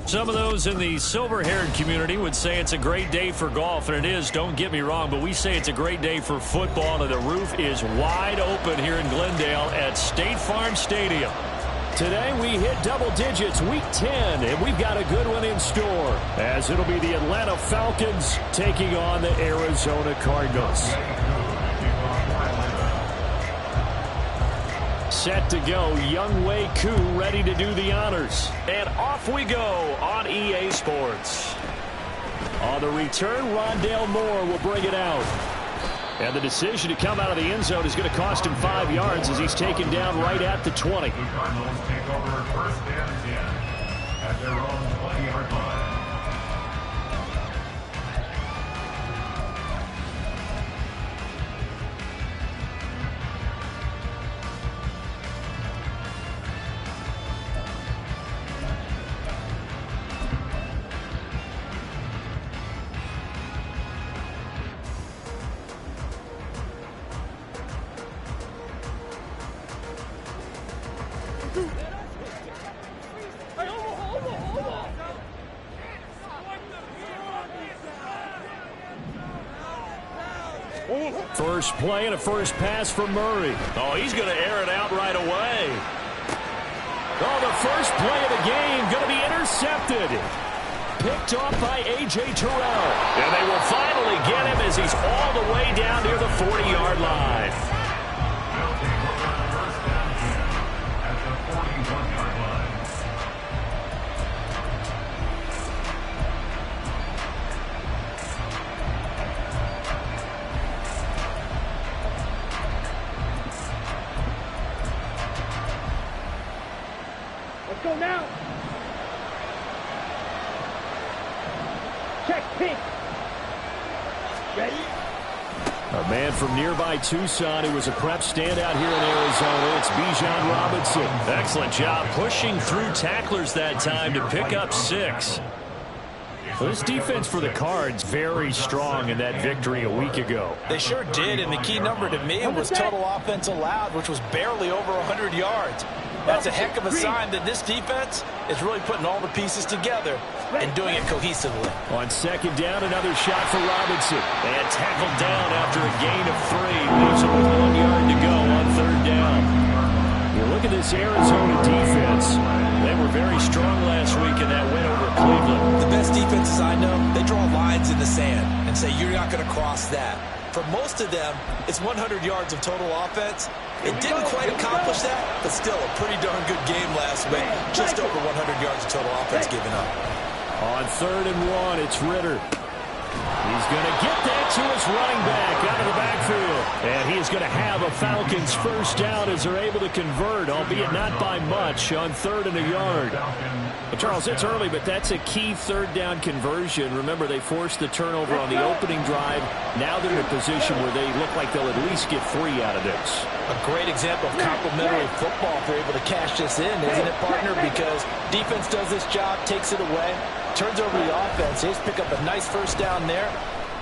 Some of those in the silver-haired community would say it's a great day for golf, and it is, don't get me wrong, but we say it's a great day for football, and the roof is wide open here in Glendale at State Farm Stadium. Today we hit double digits, week 10, and we've got a good one in store, as it'll be the Atlanta Falcons taking on the Arizona Cardinals. Set to go, Younghoe Koo ready to do the honors. And off we go on EA Sports. On the return, Rondale Moore will bring it out. And the decision to come out of the end zone is going to cost him 5 yards as he's taken down right at the 20. The Cardinals take over first and 10 at their own 20-yard line. First play and a first pass for Murray. Oh, he's going to air it out right away. Oh, the first play of the game going to be intercepted. Picked off by A.J. Terrell. And they will finally get him as he's all the way down near the 40-yard line. Go now. Check pink. Ready? A man from nearby Tucson who was a prep standout here in Arizona. It's Bijan Robinson. Excellent job pushing through tacklers that time to pick up 6. Well, this defense for the Cards very strong in that victory a week ago. They sure did, and the key number to me was total offense allowed, which was barely over 100 yards. That's a heck of a sign that this defense is really putting all the pieces together and doing it cohesively. On second down, another shot for Robinson. And tackled down after a gain of 3. Leaves him with 1 yard to go on third down. You look at this Arizona defense. They were very strong last week in that win over Cleveland. The best defenses I know, they draw lines in the sand and say you're not going to cross that. For most of them, it's 100 yards of total offense. It didn't quite accomplish that, but still a pretty darn good game last week. Just over 100 yards of total offense given up. On third and 1, it's Ritter. He's going to get that to his running back out of the backfield. And he's going to have a Falcons first down as they're able to convert, albeit not by much, on third and a yard. Well, Charles, it's early, but that's a key third down conversion. Remember, they forced the turnover on the opening drive. Now they're in a position where they look like they'll at least get 3 out of this. A great example of complementary football if they're able to cash this in, isn't it, partner? Because defense does this job, takes it away, turns over the offense. They just pick up a nice first down there.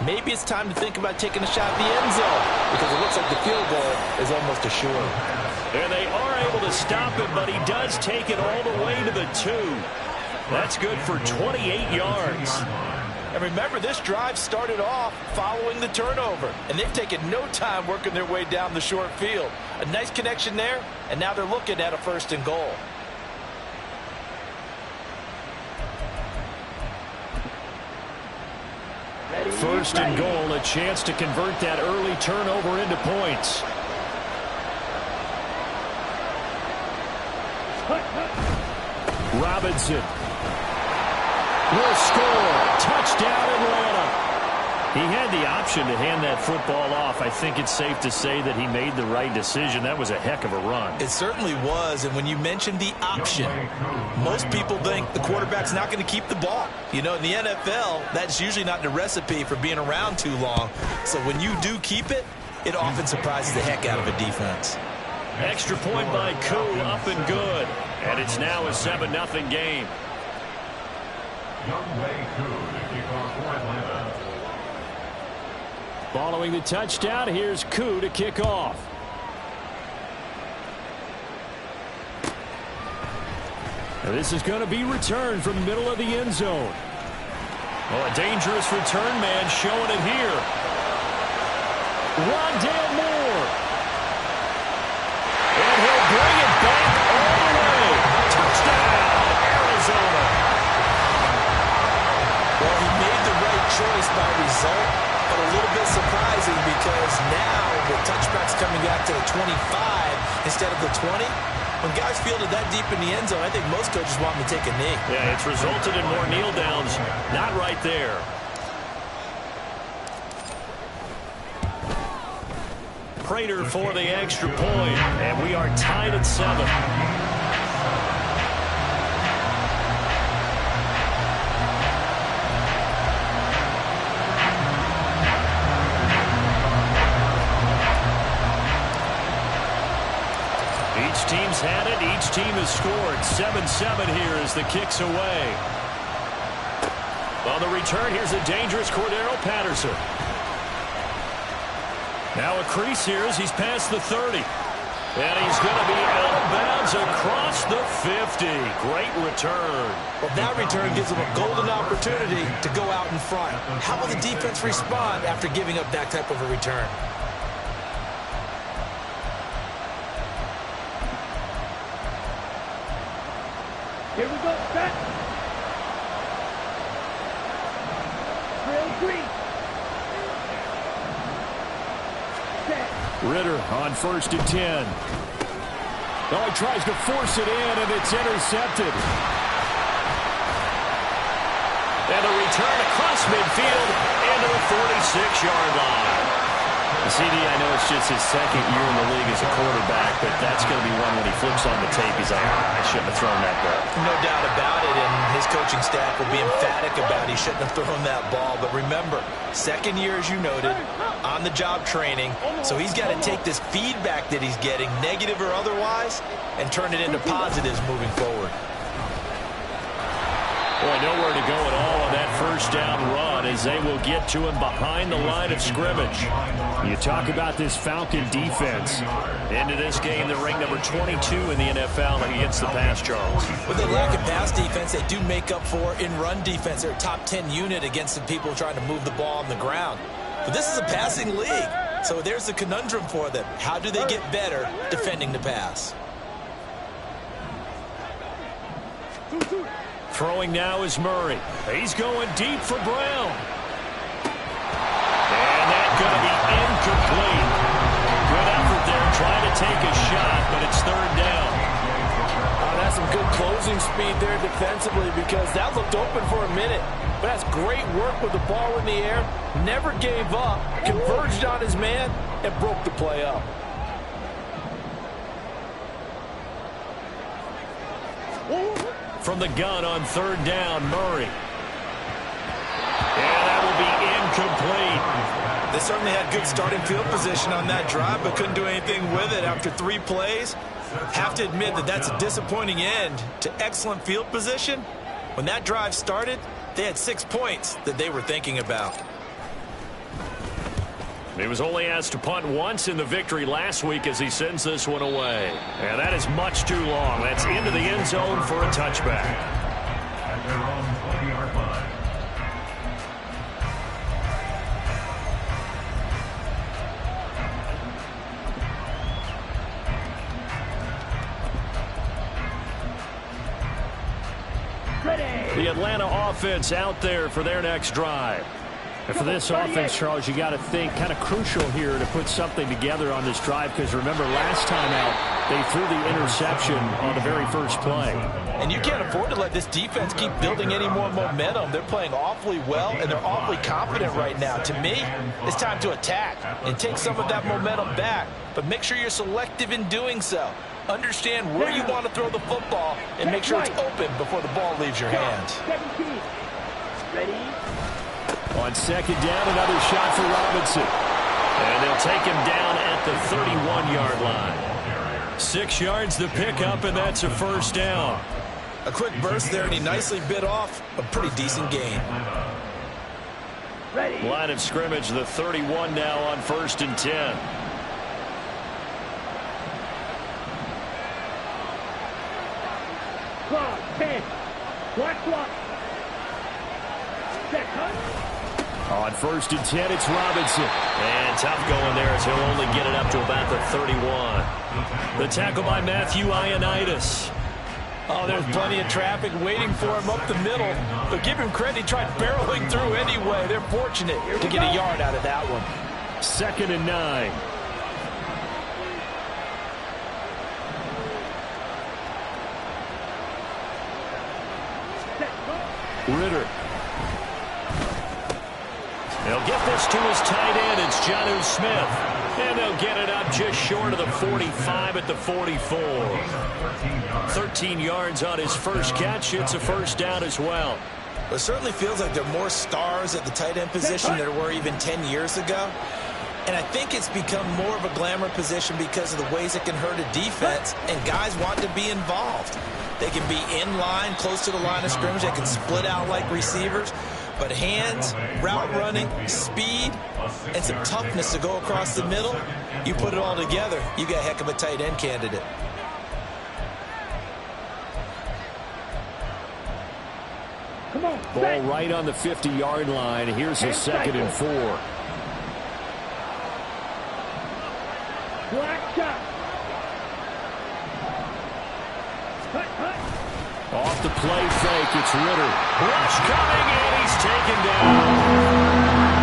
Maybe it's time to think about taking a shot at the end zone because it looks like the field goal is almost assured. And they are able to stop him, but he does take it all the way to the 2. That's good for 28 yards. And remember, this drive started off following the turnover, and they've taken no time working their way down the short field. A nice connection there, and now they're looking at a first and goal. First and goal, a chance to convert that early turnover into points. Robinson will score. Touchdown, Atlanta. He had the option to hand that football off. I think it's safe to say that he made the right decision. That was a heck of a run. It certainly was, and when you mentioned the option, most people think the quarterback's not going to keep the ball. You know, in the NFL, that's usually not the recipe for being around too long. So when you do keep it, it often surprises the heck out of a defense. Extra point by Koo, up and good. And it's now a 7-0 game. Younghoe Koo to kick off for Atlanta. Following the touchdown, here's Koo to kick off. And this is going to be returned from the middle of the end zone. Well, a dangerous return man showing it here. Rondale Moore. And he'll bring it back all the way. Touchdown, Arizona. Well, he made the right choice by result, but a little bit surprising because now the touchback's coming back to the 25 instead of the 20. When guys fielded that deep in the end zone, I think most coaches want them to take a knee. Yeah, it's resulted in more kneel downs. Not right there. Prater for the extra point, and we are tied at 7. Each team's had it. Each team has scored. 7-7 here as the kick's away. On the return, here's a dangerous Cordero Patterson. Now a crease here as he's past the 30. And he's going to be out of bounds across the 50. Great return. Well, that return gives them a golden opportunity to go out in front. How will the defense respond after giving up that type of a return? Here we go, set. Drill 3. Set. Ritter on 1st and 10. Oh, he tries to force it in, and it's intercepted. And a return across midfield into the 46-yard line. CD, I know it's just his second year in the league as a quarterback, but that's going to be one when he flips on the tape. He's like, I shouldn't have thrown that ball. No doubt about it, and his coaching staff will be emphatic about he shouldn't have thrown that ball. But remember, second year, as you noted, on-the-job training, so he's got to take this feedback that he's getting, negative or otherwise, and turn it into positives moving forward. Boy, nowhere to go at all on that first down run as they will get to him behind the line of scrimmage. You talk about this Falcon defense. Into this game, they're ranked number 22 in the NFL against the pass, Charles. With the lack of pass defense, they do make up for in run defense. They're a top 10 unit against the people trying to move the ball on the ground. But this is a passing league, so there's the conundrum for them. How do they get better defending the pass? Throwing now is Murray. He's going deep for Brown. And that's going to be incomplete. Good effort there trying to take a shot, but it's 3rd down. That's some good closing speed there defensively because that looked open for a minute. But that's great work with the ball in the air. Never gave up, converged on his man, and broke the play up. From the gun on 3rd down, Murray. And that will be incomplete. They certainly had good starting field position on that drive, but couldn't do anything with it after 3 plays. Have to admit that that's a disappointing end to excellent field position. When that drive started, they had 6 points that they were thinking about. He was only asked to punt once in the victory last week as he sends this one away. And that is much too long. That's into the end zone for a touchback. At their own 20-yard line. The Atlanta offense out there for their next drive. And for this offense, Charles, you got to think kind of crucial here to put something together on this drive because remember last time out they threw the interception on the very first play. And you can't afford to let this defense keep building any more momentum. They're playing awfully well and they're awfully confident right now. To me, it's time to attack and take some of that momentum back, but make sure you're selective in doing so. Understand where you want to throw the football and make sure it's open before the ball leaves your hands. 17. Ready? On 2nd down, another shot for Robinson. And they'll take him down at the 31-yard line. 6 yards the pickup, and that's a 1st down. A quick burst there, and he nicely bit off a pretty decent gain. Ready? Line of scrimmage, the 31 now on 1st and 10. Clock, On 1st and 10, it's Robinson. And tough going there as he'll only get it up to about the 31. The tackle by Matthew Ioannidis. Oh, there's plenty of traffic waiting for him up the middle. But give him credit, he tried barreling through anyway. They're fortunate to get a yard out of that one. 2nd and 9. Ritter. They'll get this to his tight end. It's Jonnu Smith. And they'll get it up just short of the 45 at the 44. 13 yards on his first catch. It's a first down as well. It certainly feels like there are more stars at the tight end position than there were even 10 years ago. And I think it's become more of a glamour position because of the ways it can hurt a defense, and guys want to be involved. They can be in line, close to the line of scrimmage. They can split out like receivers. But hands, route running, speed, and some toughness to go across the middle, you put it all together, you got a heck of a tight end candidate. Come on, Ball right on the 50-yard line. Here's a 2nd and 4. black shot. Off the play fake, it's Ritter. Rush coming, and he's taken down.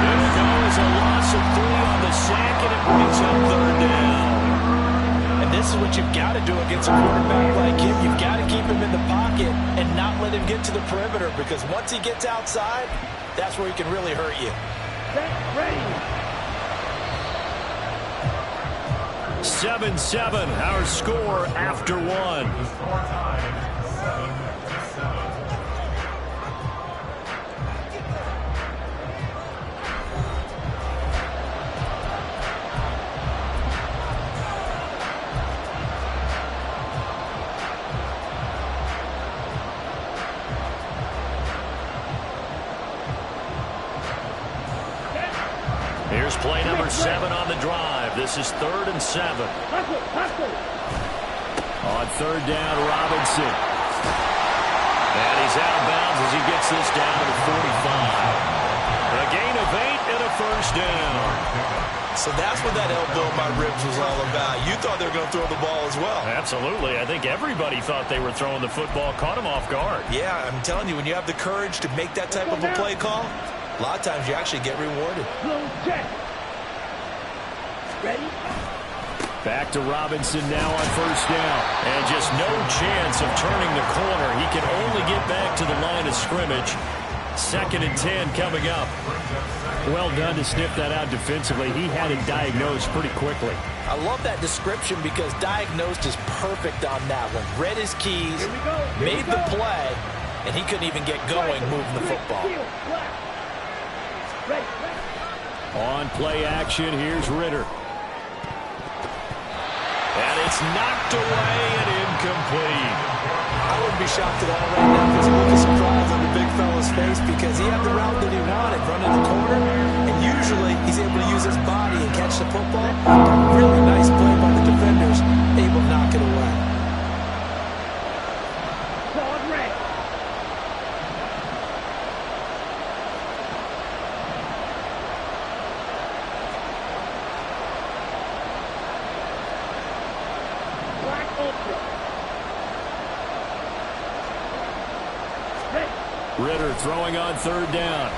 There it goes, a loss of 3 on the sack, and it brings up 3rd down. And this is what you've got to do against a quarterback like him. You've got to keep him in the pocket and not let him get to the perimeter, because once he gets outside, that's where he can really hurt you. Set, ready. 7-7, our score after 1. The score time, 7-7. Here's play number 7 on the drive. This is 3rd and 7. Hustle, hustle. On 3rd down, Robinson. And he's out of bounds as he gets this down to the 45. A gain of 8 and a first down. So that's what that elbow in my ribs was all about. You thought they were going to throw the ball as well. Absolutely. I think everybody thought they were throwing the football, caught him off guard. Yeah, I'm telling you, when you have the courage to make that type of a play call, a lot of times you actually get rewarded. Slow check. Ready? Back to Robinson now on 1st down. And just no chance of turning the corner. He can only get back to the line of scrimmage. 2nd and 10 coming up. Well done to sniff that out defensively. He had it diagnosed pretty quickly. I love that description because diagnosed is perfect on that one. Read his keys, Here we go. Here made we the go. play, and he couldn't even get going moving the football. Seal, black. Ready, ready. On play action, here's Ritter. And it's knocked away and incomplete. I wouldn't be shocked at all right now because look at surprise on the big fella's face, because he had the route that he wanted, running the corner, and usually he's able to use his body and catch the football. Really nice play by the defenders, able to knock it away. Solid red. Black ultra. Ready. Ritter throwing on 3rd down.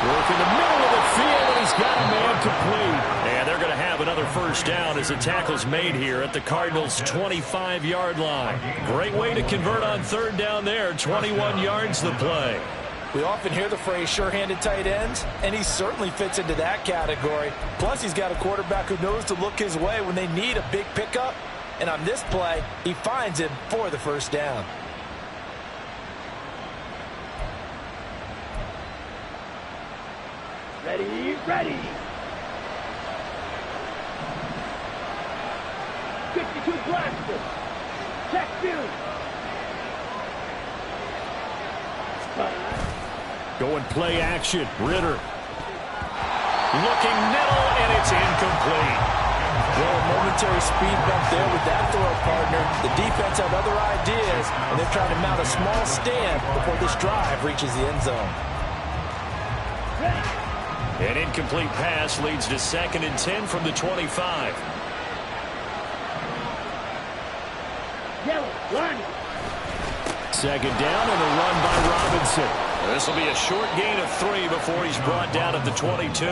Work in the middle of the field, and he's got a man complete. And they're going to have another first down as the tackle's made here at the Cardinals' 25-yard line. Great way to convert on 3rd down there. 21 yards the play. We often hear the phrase sure-handed tight ends, and he certainly fits into that category. Plus, he's got a quarterback who knows to look his way when they need a big pickup. And on this play, he finds him for the first down. Ready, ready. 52 blaster. Check view. Going play action, Ritter. Looking middle, and it's incomplete. Well, a momentary speed bump there with that throw partner. The defense had other ideas, and they're trying to mount a small stand before this drive reaches the end zone. An incomplete pass leads to 2nd and 10 from the 25. Yellow, line. 2nd down and a run by Robinson. This will be a short gain of 3 before he's brought down at the 22.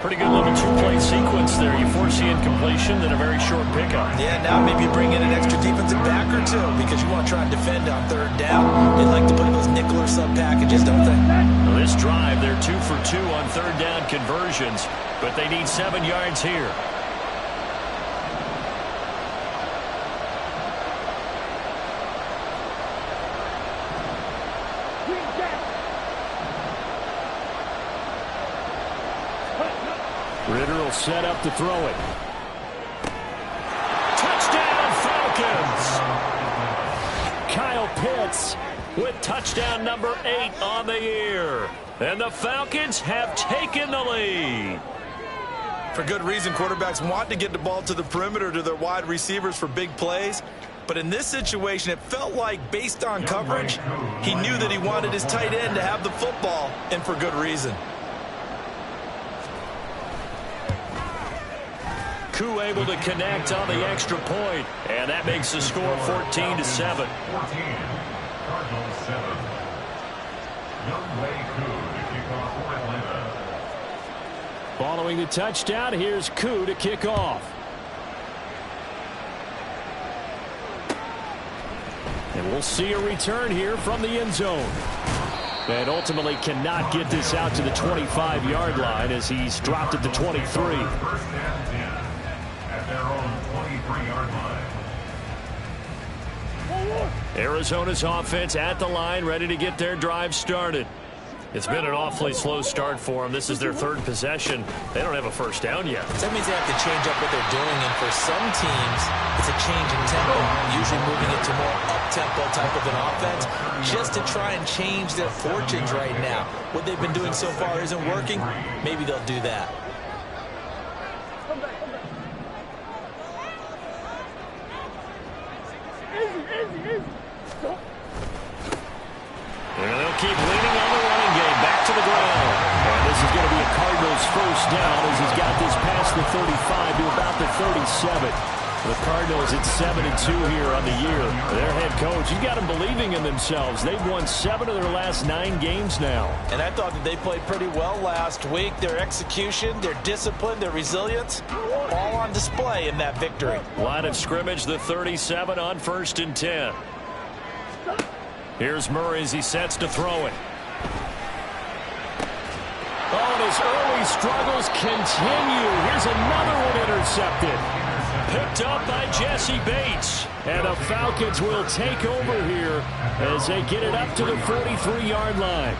Pretty good little 2-play sequence there. You force the incompletion, then a very short pickup. Yeah, now maybe you bring in an extra defensive back or two because you want to try and defend on 3rd down. They like to play those nickel or sub packages, don't they? Well, this drive, they're 2 for 2 on 3rd down conversions, but they need 7 yards here. Ritter will set up to throw it. Touchdown, Falcons! Kyle Pitts With touchdown number 8 on the year. And the Falcons have taken the lead. For good reason, quarterbacks want to get the ball to the perimeter to their wide receivers for big plays. But in this situation, it felt like, based on coverage, he knew that he wanted his tight end to have the football, and for good reason. Koo able to connect on the extra point, and that makes the score 14-7. 14. Cardinals 7. Young Wei Koo to kick off for Atlanta. Following the touchdown, here's Koo to kick off. And we'll see a return here from the end zone. And ultimately cannot get this out to the 25-yard line as he's dropped at the 23. First and 10 at their own 23-yard line. Arizona's offense at the line, ready to get their drive started. It's been an awfully slow start for them. This is their 3rd possession. They don't have a first down yet. That means they have to change up what they're doing, and for some teams, it's a change in tempo, usually moving it to more up-tempo type of an offense, just to try and change their fortunes right now. What they've been doing so far isn't working. Maybe they'll do that. And they'll keep leaning on the running game. Back to the ground. And this is going to be a Cardinals first down as he's got this past the 35 to about the 37. The Cardinals at 7-2 here on the year. Their head coach, you got them believing in themselves. They've won 7 of their last 9 games now. And I thought that they played pretty well last week. Their execution, their discipline, their resilience, all on display in that victory. Line of scrimmage, the 37 on 1st and 10. Here's Murray as he sets to throw it. Oh, and his early struggles continue. Here's another one intercepted. Picked up by Jesse Bates. And the Falcons will take over here as they get it up to the 43-yard line.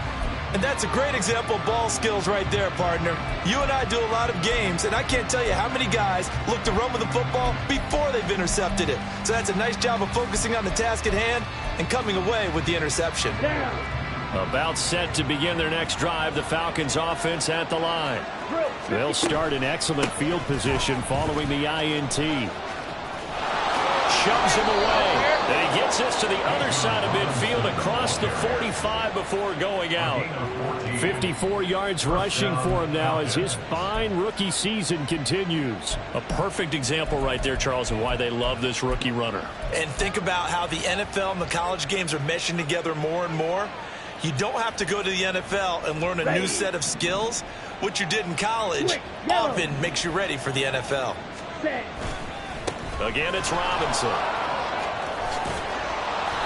And that's a great example of ball skills right there, partner. You and I do a lot of games, and I can't tell you how many guys look to run with the football before they've intercepted it. So that's a nice job of focusing on the task at hand and coming away with the interception. About set to begin their next drive, the Falcons offense at the line. They'll start in excellent field position following the INT. Shoves him away. And he gets this to the other side of midfield across the 45 before going out. 54 yards rushing for him now as his fine rookie season continues. A perfect example right there, Charles, of why they love this rookie runner. And think about how the NFL and the college games are meshing together more and more. You don't have to go to the NFL and learn a new set of skills. What you did in college often makes you ready for the NFL. Again, it's Robinson.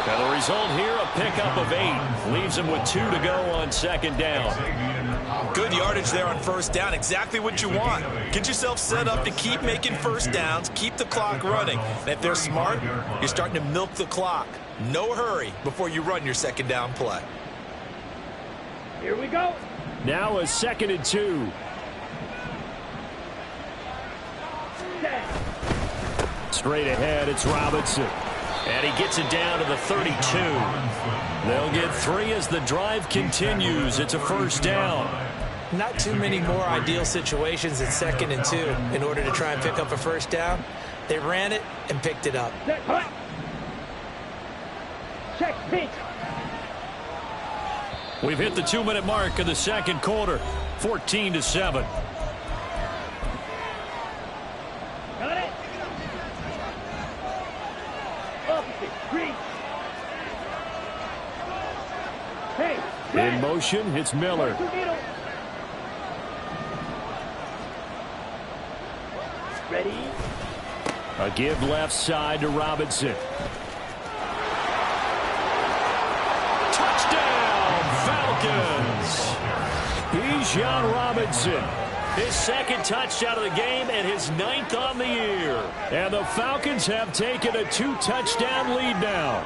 Now the result here, a pickup of 8. Leaves him with 2 to go on 2nd down. Good yardage there on 1st down. Exactly what you want. Get yourself set up to keep making 1st downs, keep the clock running. And if they're smart, you're starting to milk the clock. No hurry before you run your 2nd down play. Here we go. Now a 2nd and 2. Straight ahead, it's Robinson. And he gets it down to the 32. They'll get 3 as the drive continues. It's a 1st down. Not too many more ideal situations at 2nd and 2 in order to try and pick up a 1st down. They ran it and picked it up. Check pitch. We've hit the 2-minute mark of the second quarter, 14-7. Got it. Opposite. Green. Hey. In motion, it's Miller. Ready. A give left side to Robinson. Touchdown, Falcons! Bijan Robinson. His second touchdown of the game and his 9th on the year. And the Falcons have taken a 2-touchdown lead now.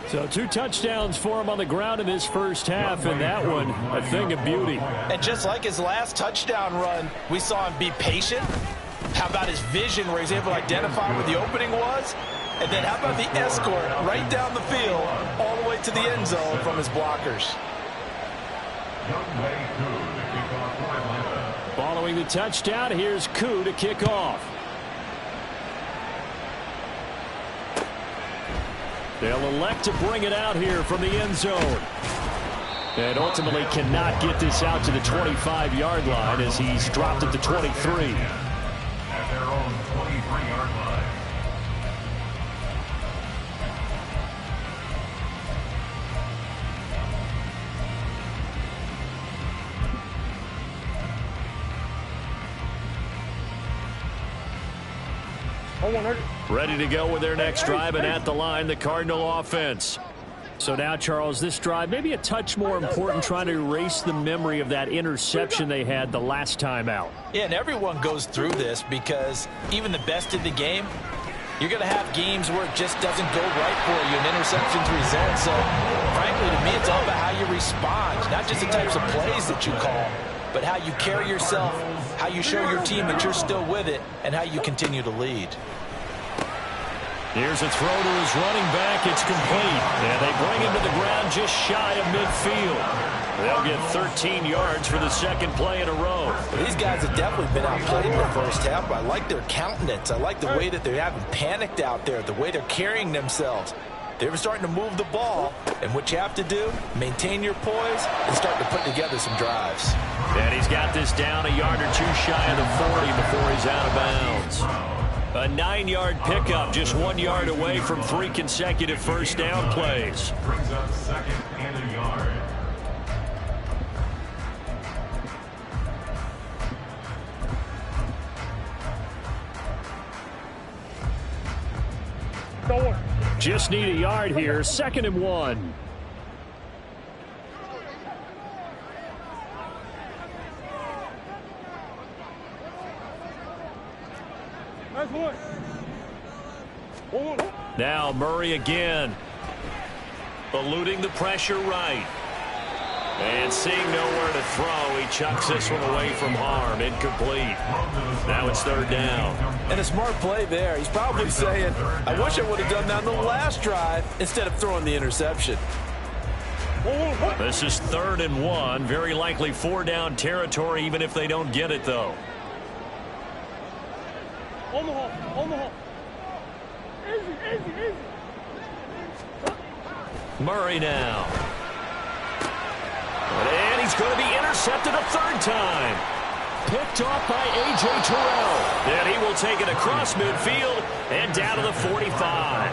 So 2 touchdowns for him on the ground in this first half, and that one a thing of beauty. And just like his last touchdown run, we saw him be patient. How about his vision where he's able to identify where the opening was? And then how about the escort right down the field all the way to the end zone from his blockers? Following the touchdown, here's Koo to kick off. They'll elect to bring it out here from the end zone. And ultimately cannot get this out to the 25-yard line as he's dropped at the 23. At their own 23-yard line. Ready to go with their next drive, and at the line, the Cardinal offense. So now, Charles, this drive maybe a touch more important, trying to erase the memory of that interception they had the last time out. Yeah, and everyone goes through this because even the best in the game, you're going to have games where it just doesn't go right for you and interceptions result. So, frankly, to me, it's all about how you respond, not just the types of plays that you call, but how you carry yourself, how you show your team that you're still with it, and how you continue to lead. Here's a throw to his running back. It's complete. And they bring him to the ground just shy of midfield. They'll get 13 yards for the second play in a row. Well, these guys have definitely been outplayed in the first half, but I like their countenance. I like the way that they haven't panicked out there, the way they're carrying themselves. They're starting to move the ball, and what you have to do, maintain your poise and start to put together some drives. And he's got this down a yard or two shy of the 40 before he's out of bounds. A 9-yard pickup, just 1 yard away from 3 consecutive first down plays. Brings up second and a yard. Just need a yard here, 2nd and 1. Now Murray again. Eluding the pressure right. And seeing nowhere to throw, he chucks this one away from harm. Incomplete. Now it's 3rd down. And a smart play there. He's probably saying, I wish I would have done that on the last drive instead of throwing the interception. This is 3rd and 1. Very likely 4-down territory, even if they don't get it, though. Omaha. Easy. Murray now. And he's going to be intercepted a 3rd time. Picked off by A.J. Terrell. And he will take it across midfield and down to the 45.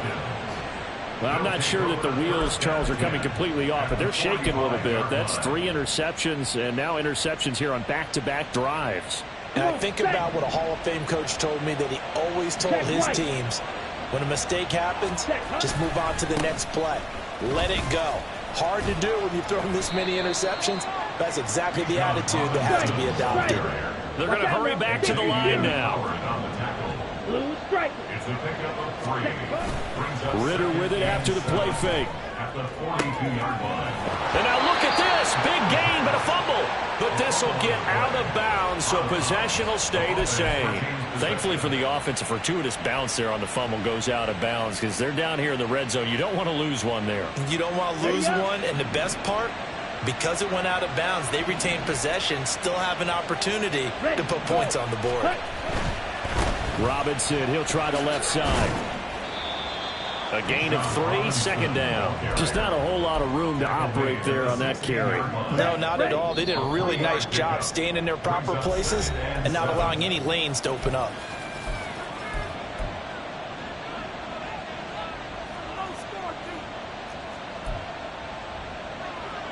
Well, I'm not sure that the wheels, Charles, are coming completely off, but they're shaking a little bit. That's 3 interceptions, and now interceptions here on back-to-back drives. And I think about what a Hall of Fame coach told me that he always told his teams, when a mistake happens, just move on to the next play. Let it go. Hard to do when you've thrown this many interceptions. That's exactly the attitude that has to be adopted. They're going to hurry back to the line now. Blue strike. It's a pickup of 3. Ritter with it after the play fake. At the 42-yard line. And now look at this. Big gain, but a fumble. But this will get out of bounds, so possession will stay the same. Thankfully for the offense, a fortuitous bounce there on the fumble goes out of bounds because they're down here in the red zone. You don't want to lose one there. You don't want to lose one, and the best part, because it went out of bounds, they retain possession, still have an opportunity to put points on the board. Robinson, he'll try the left side. A gain of 3, second down. Just not a whole lot of room to operate there on that carry. No, not at all. They did a really nice job staying in their proper places and not allowing any lanes to open up.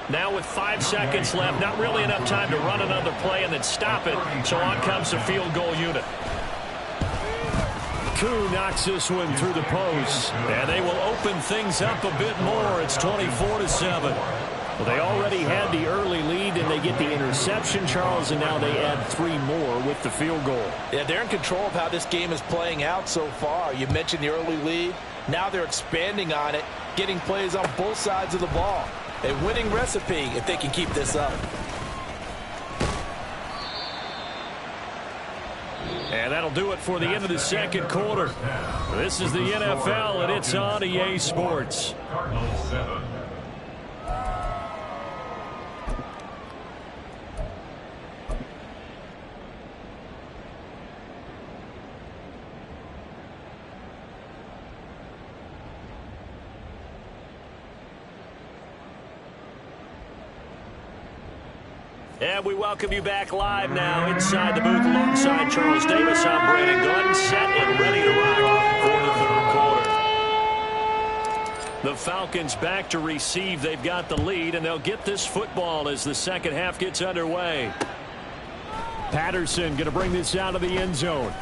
Now with 5 seconds left, not really enough time to run another play and then stop it. So on comes the field goal unit. Koo knocks this one through the post. And they will open things up a bit more. It's 24-7. Well, they already had the early lead, and they get the interception, Charles, and now they add 3 more with the field goal. Yeah, they're in control of how this game is playing out so far. You mentioned the early lead. Now they're expanding on it, getting plays on both sides of the ball. A winning recipe if they can keep this up. And that'll do it for the end of the second quarter. This is the NFL, and it's on EA Sports. Cardinals 7. And we welcome you back live now inside the booth alongside Charles Davis. I'm Brandon Glenn, set and ready to rock for the third quarter. The Falcons back to receive. They've got the lead, and they'll get this football as the second half gets underway. Patterson going to bring this out of the end zone.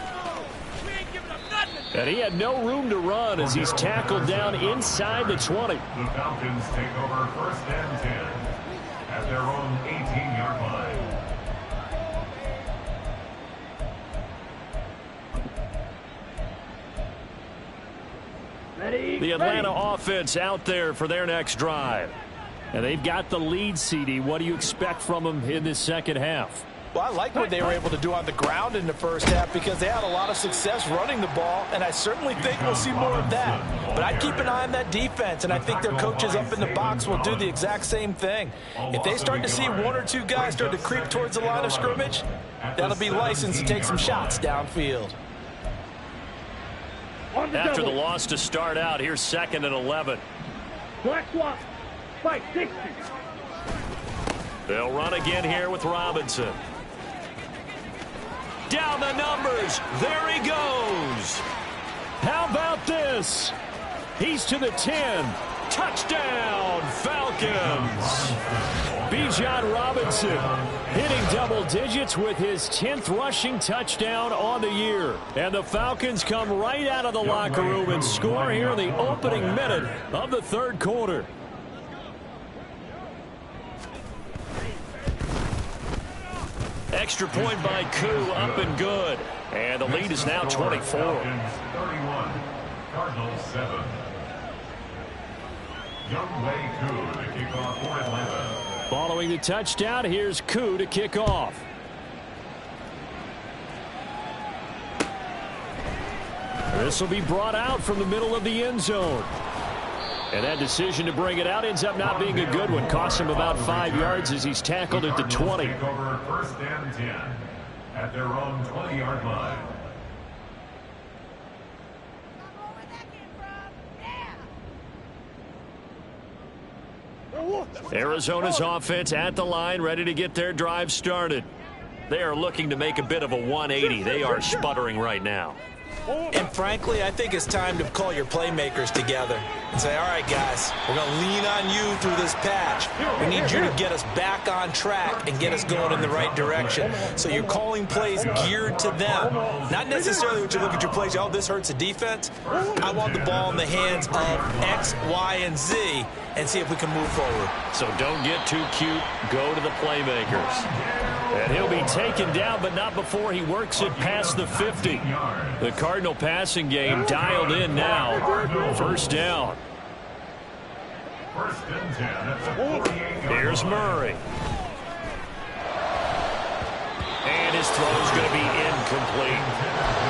And he had no room to run as he's tackled down inside the 20. The Falcons take over 1st and 10 at their own 18-yard line. The Atlanta offense out there for their next drive. And they've got the lead, CD. What do you expect from them in this second half? Well, I like what they were able to do on the ground in the first half because they had a lot of success running the ball, and I certainly think we'll see more of that. But I'd keep an eye on that defense, and I think their coaches up in the box will do the exact same thing. If they start to see 1 or 2 guys start to creep towards the line of scrimmage, that'll be licensed to take some shots downfield. After the loss to start out, here's 2nd and 11. Black swap. Fight 60. They'll run again here with Robinson. Down the numbers. There he goes. How about this? He's to the 10. Touchdown, Falcons. Bijan Robinson hitting double digits with his 10th rushing touchdown on the year. And the Falcons come right out of the locker room and score here in the opening minute of the third quarter. Extra point by Koo, up and good. And the lead is now 24. Falcons 31, Cardinals 7. Young Wei Koo to kick off for Atlanta. Following the touchdown, here's Koo to kick off. This will be brought out from the middle of the end zone. And that decision to bring it out ends up not being a good one. Costs him about 5 yards as he's tackled at the 20. Take over 1st and 10 at their own 20-yard line. Arizona's offense at the line, ready to get their drive started. They are looking to make a bit of a 180. They are sputtering right now. And frankly, I think it's time to call your playmakers together and say, all right, guys, we're going to lean on you through this patch. We need you to get us back on track and get us going in the right direction. So you're calling plays geared to them. Not necessarily when you look at your plays, oh, this hurts the defense. I want the ball in the hands of X, Y, and Z and see if we can move forward. So don't get too cute. Go to the playmakers. And he'll be taken down, but not before he works it past the 50. The Cardinal passing game dialed in now. 1st down. 1st and 10 at the 48-yard line. Here's Murray. And his throw's going to be incomplete.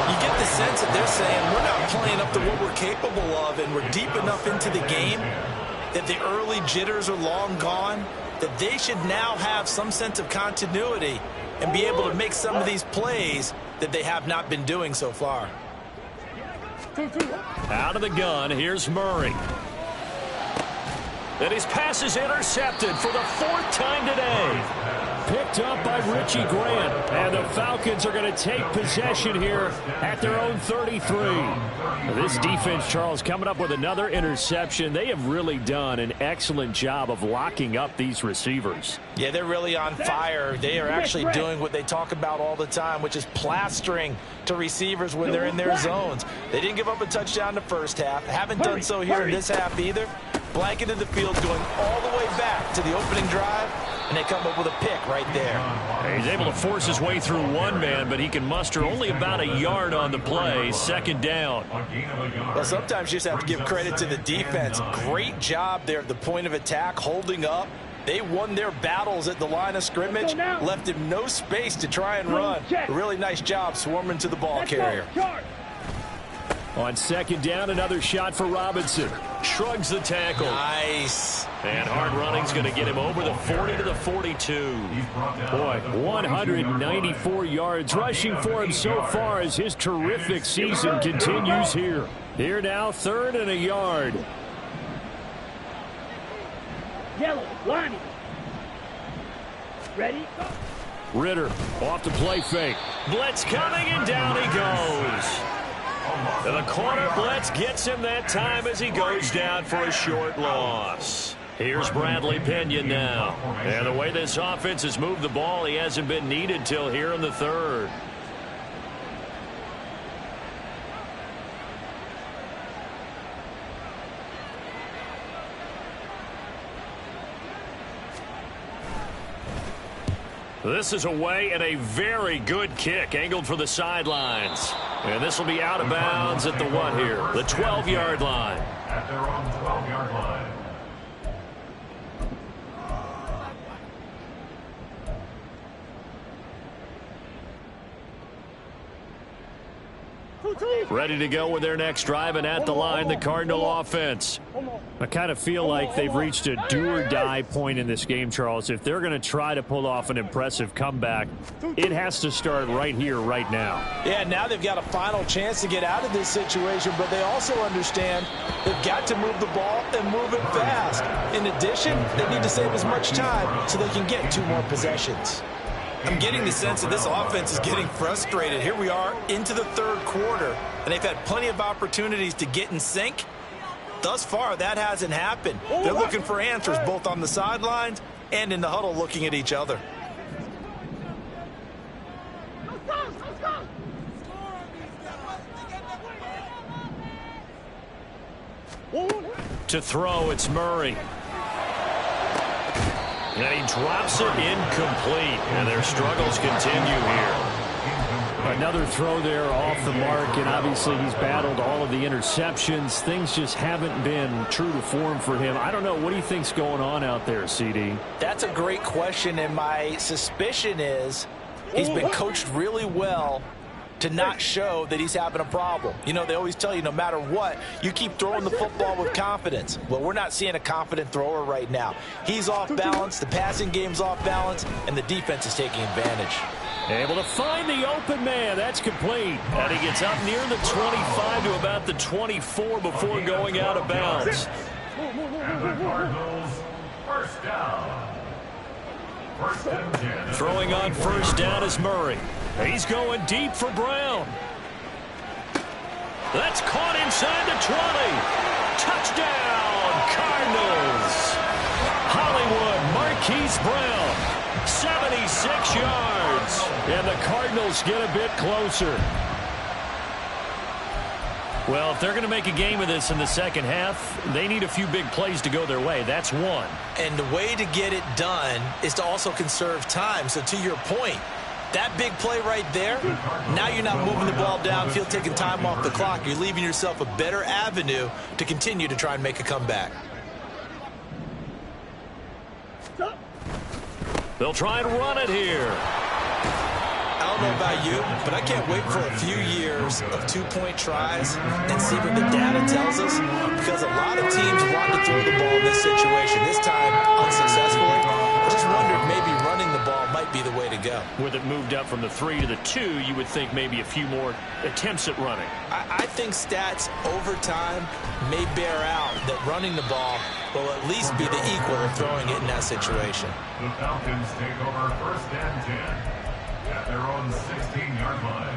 You get the sense that they're saying we're not playing up to what we're capable of, and we're deep enough into the game that the early jitters are long gone, that they should now have some sense of continuity and be able to make some of these plays that they have not been doing so far. Out of the gun, here's Murray. And his pass is intercepted for the 4th time today. Picked up by Richie Grant. And the Falcons are going to take possession here at their own 33. This defense, Charles, coming up with another interception. They have really done an excellent job of locking up these receivers. Yeah, they're really on fire. They are actually doing what they talk about all the time, which is plastering to receivers when they're in their zones. They didn't give up a touchdown the first half. Haven't done so here in this half either. Blanketed the field going all the way back to the opening drive, and they come up with a pick right there. He's able to force his way through one man, but he can muster only about a yard on the play. 2nd down. Well, sometimes you just have to give credit to the defense. Great job there at the point of attack, holding up. They won their battles at the line of scrimmage, left him no space to try and run. A really nice job swarming to the ball carrier. On 2nd down, another shot for Robinson. Shrugs the tackle. Nice. And hard running's going to get him over the 40 to the 42. Boy, 194 yards rushing for him so far as his terrific season continues here. Here now, 3rd and a yard. Yellow, lining. Ready? Ritter off the play fake. Blitz coming, and down he goes. And the corner blitz gets him that time as he goes down for a short loss. Here's Bradley Pinion now. And the way this offense has moved the ball, he hasn't been needed till here in the 3rd. This is away and a very good kick angled for the sidelines. And this will be out of bounds at the what here? The 12-yard line. At their own 12-yard line. Ready to go with their next drive, and at the line, the Cardinal offense. I kind of feel like they've reached a do-or-die point in this game, Charles. If they're going to try to pull off an impressive comeback, it has to start right here, right now. Yeah, now they've got a final chance to get out of this situation, but they also understand they've got to move the ball and move it fast. In addition, they need to save as much time so they can get 2 more possessions. I'm getting the sense that this offense is getting frustrated. Here we are into the 3rd quarter, and they've had plenty of opportunities to get in sync. Thus far, that hasn't happened. They're looking for answers both on the sidelines and in the huddle looking at each other. To throw, it's Murray. And he drops it incomplete. And their struggles continue here. Another throw there off the mark, and obviously he's battled all of the interceptions. Things just haven't been true to form for him. I don't know. What do you think's going on out there, CD? That's a great question, and my suspicion is he's been coached really well to not show that he's having a problem. You know, they always tell you no matter what, you keep throwing the football with confidence. Well, we're not seeing a confident thrower right now. He's off balance, the passing game's off balance, and the defense is taking advantage. Able to find the open man. That's complete. And he gets up near the 25 to about the 24 before going out of bounds. And the Cardinals, 1st down. 1st and 10. Throwing on 1st down is Murray. He's going deep for Brown. That's caught inside the 20. Touchdown, Cardinals. Hollywood Marquise Brown, 76 yards. And the Cardinals get a bit closer. Well, if they're going to make a game of this in the 2nd half, they need a few big plays to go their way. That's one. And the way to get it done is to also conserve time. So to your point, that big play right there, now you're not moving the ball downfield, taking time off the clock. You're leaving yourself a better avenue to continue to try and make a comeback. They'll try and run it here. I don't know about you, but I can't wait for a few years of 2-point tries and see what the data tells us, because a lot of teams want to throw the ball in this situation. This time, unsuccessfully. I just wonder if maybe running the ball might be the way to go. with it moved up from the 3 to the 2, you would think maybe a few more attempts at running. I think stats over time may bear out that running the ball will at least be the equal of throwing it in that situation. The Falcons take over 1st and 10 at their own 16-yard line.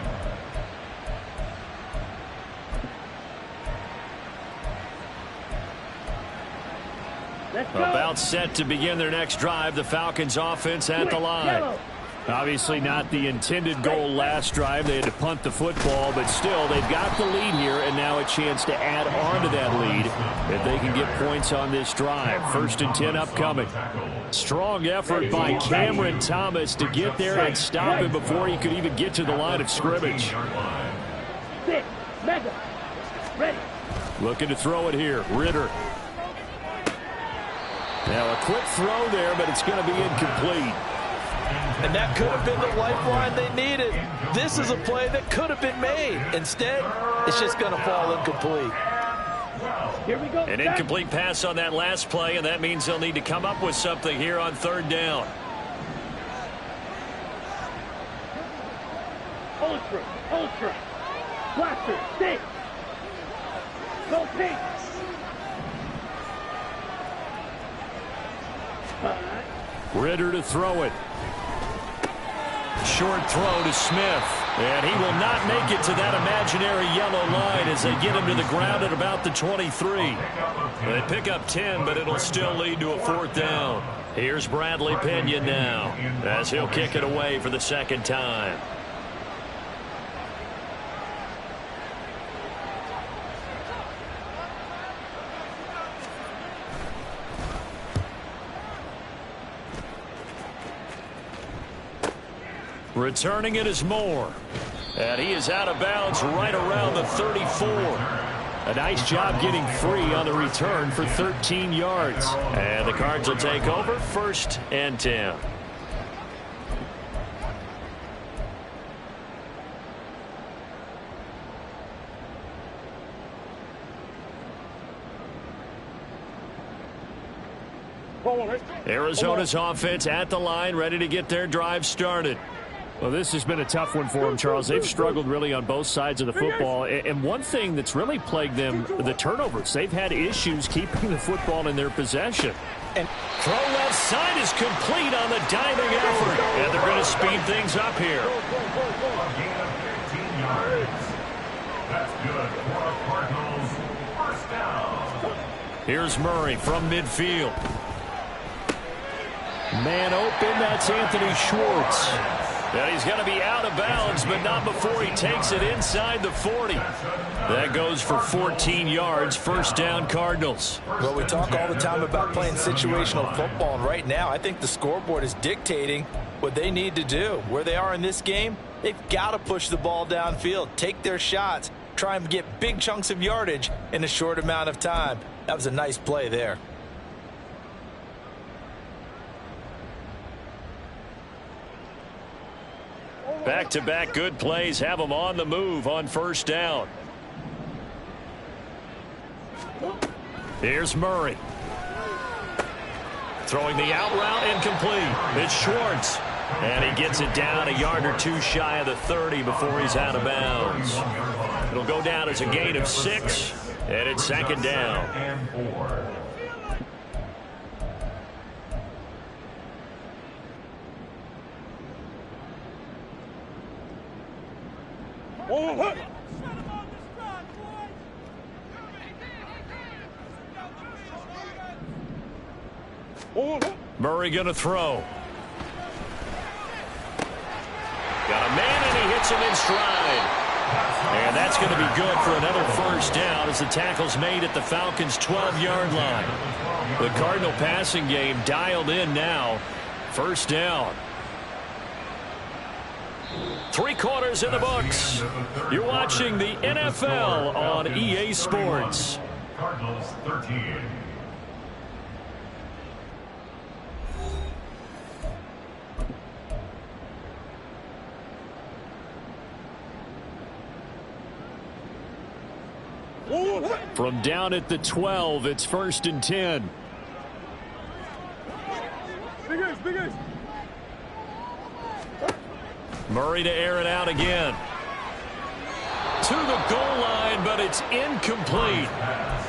About set to begin their next drive, the Falcons offense at the line. Obviously not the intended goal last drive. They had to punt the football, but still they've got the lead here, and now a chance to add on to that lead if they can get points on this drive. 1st and 10 upcoming. Strong effort by Cameron Thomas to get there and stop him before he could even get to the line of scrimmage. Looking to throw it here. Ritter. Now a quick throw there, but it's going to be incomplete. And that could have been the lifeline they needed. This is a play that could have been made. Instead, it's just going to fall incomplete. Here we go. An incomplete pass on that last play, and that means they'll need to come up with something here on 3rd down. Ultra. Blaster, stick. Go pink. Ritter to throw it. Short throw to Smith. And he will not make it to that imaginary yellow line as they get him to the ground at about the 23. They pick up 10, but it'll still lead to a 4th down. Here's Bradley Pena now as he'll kick it away for the 2nd time. Returning it is Moore. And he is out of bounds right around the 34. A nice job getting free on the return for 13 yards. And the Cards will take over 1st and 10. Arizona's offense at the line, ready to get their drive started. Well, this has been a tough one for them, Charles. They've struggled really on both sides of the football. And one thing that's really plagued them, the turnovers. They've had issues keeping the football in their possession. And throw left side is complete on the diving effort. And they're going to speed things up here. A gain of 15 yards. That's good for the Cardinals. 1st down. Here's Murray from midfield. Man open, that's Anthony Schwartz. And he's going to be out of bounds, but not before he takes it inside the 40. That goes for 14 yards, 1st down Cardinals. Well, we talk all the time about playing situational football, and right now I think the scoreboard is dictating what they need to do. Where they are in this game, they've got to push the ball downfield, take their shots, try and get big chunks of yardage in a short amount of time. That was a nice play there. Back-to-back good plays have them on the move on 1st down. Here's Murray. Throwing the out route incomplete. It's Schwartz. And he gets it down a yard or 2 shy of the 30 before he's out of bounds. It'll go down as a gain of 6, and it's 2nd down. And 4. Murray going to throw. Got a man, and he hits him in stride. And that's going to be good for another 1st down as the tackle's made at the Falcons' 12-yard line. The Cardinal passing game dialed in now. 1st down. 3 quarters in the books. You're watching the NFL on EA Sports. Cardinals 13. From down at the 12, it's 1st and 10. Murray to air it out again. To the goal line, but it's incomplete.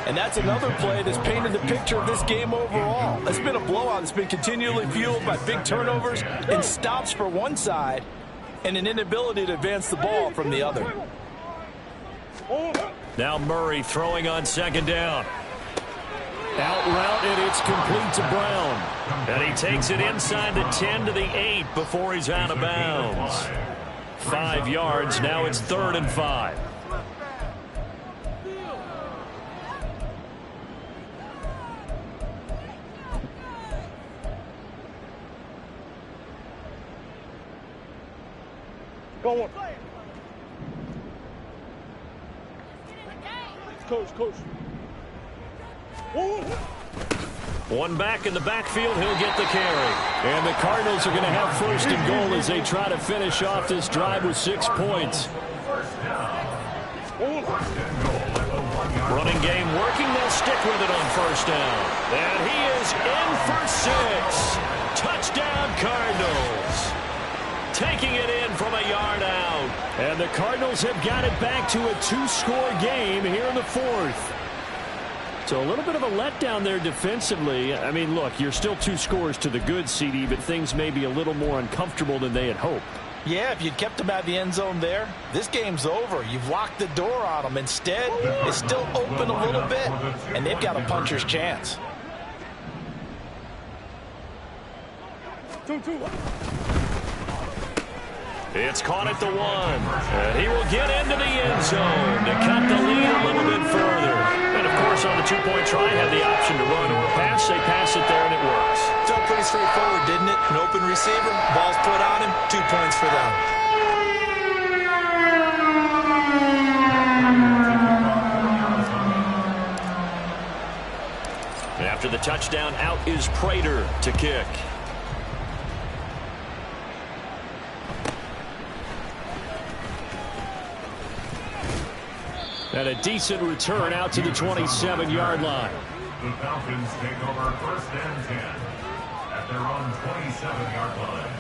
And that's another play that's painted the picture of this game overall. It's been a blowout. It's been continually fueled by big turnovers and stops for one side and an inability to advance the ball from the other. Now Murray throwing on second down. Out route, and it's complete to Brown. And he takes it inside the 10 to the 8 before he's out of bounds. 5 yards, now it's 3rd and 5. Go on. Coach. One back in the backfield, he'll get the carry. And the Cardinals are going to have 1st and goal as they try to finish off this drive with 6 points. Running game working, they'll stick with it on 1st down. And he is in for 6. Touchdown Cardinals. Taking it in from a yard out. And the Cardinals have got it back to a 2-score game here in the 4th. So a little bit of a letdown there defensively. I mean, look, you're still 2 scores to the good, CD, but things may be a little more uncomfortable than they had hoped. Yeah, if you'd kept them out of the end zone there, this game's over. You've locked the door on them. Instead, it's still open a little bit, and they've got a puncher's chance. 2-2. It's caught at the 1. And he will get into the end zone to cut the lead a little bit further. And, of course, on the 2-point try, had the option to run or pass. They pass it there, and it works. So pretty straightforward, didn't it? An open receiver, ball's put on him, 2 points for them. After the touchdown, out is Prater to kick. And a decent return out to the 27-yard line. The Falcons take over 1st and 10 at their own 27-yard line.